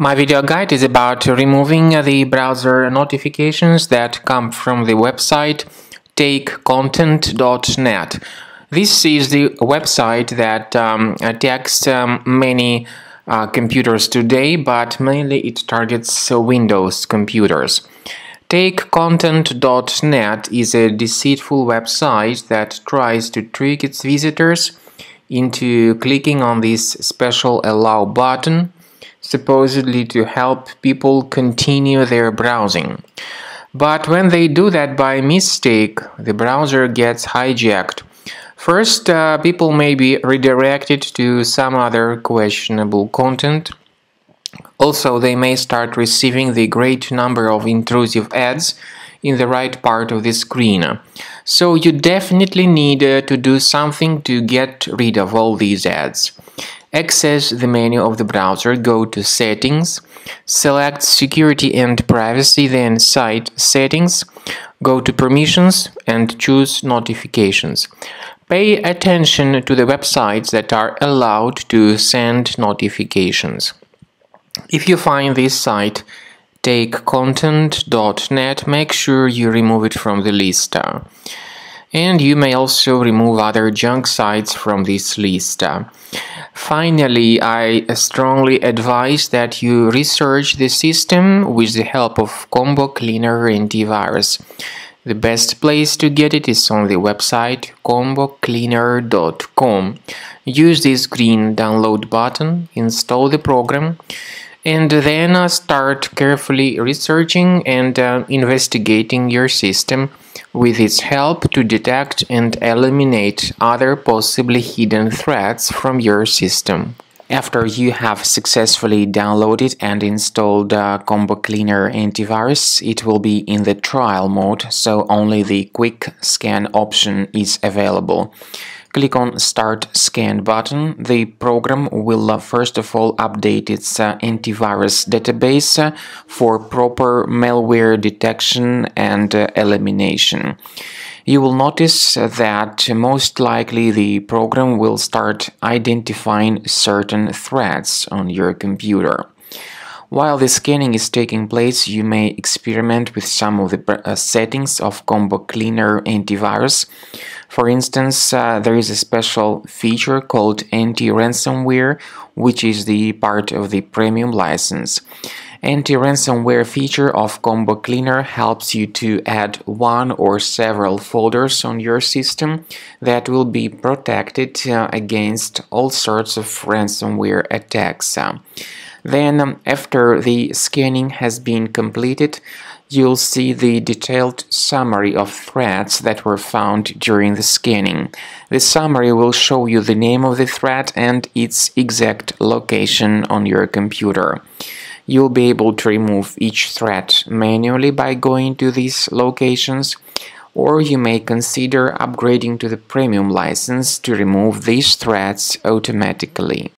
My video guide is about removing the browser notifications that come from the website takecontent.net. This is the website that attacks many computers today, but mainly it targets Windows computers. TakeContent.net is a deceitful website that tries to trick its visitors into clicking on this special allow button, supposedly to help people continue their browsing. But when they do that by mistake, the browser gets hijacked. First, people may be redirected to some other questionable content. Also, they may start receiving the great number of intrusive ads in the right part of the screen. So you definitely need to do something to get rid of all these ads. Access the menu of the browser, go to Settings, select Security and Privacy, then Site Settings, go to Permissions and choose Notifications. Pay attention to the websites that are allowed to send notifications. If you find this site, takecontent.net, make sure you remove it from the list. And you may also remove other junk sites from this list. Finally, I strongly advise that you research the system with the help of Combo Cleaner Antivirus. The best place to get it is on the website combocleaner.com. Use this green download button, install the program, and then start carefully researching and investigating your system with its help to detect and eliminate other possibly hidden threats from your system. After you have successfully downloaded and installed Combo Cleaner Antivirus, it will be in the trial mode, so only the quick scan option is available. Click on Start Scan button. The program will first of all update its antivirus database for proper malware detection and elimination. You will notice that most likely the program will start identifying certain threats on your computer. While the scanning is taking place, you may experiment with some of the settings of Combo Cleaner Antivirus. For instance, there is a special feature called Anti-Ransomware, which is the part of the premium license. Anti-ransomware feature of Combo Cleaner helps you to add one or several folders on your system that will be protected against all sorts of ransomware attacks. Then, after the scanning has been completed, you'll see the detailed summary of threats that were found during the scanning. The summary will show you the name of the threat and its exact location on your computer. You'll be able to remove each threat manually by going to these locations, or you may consider upgrading to the premium license to remove these threats automatically.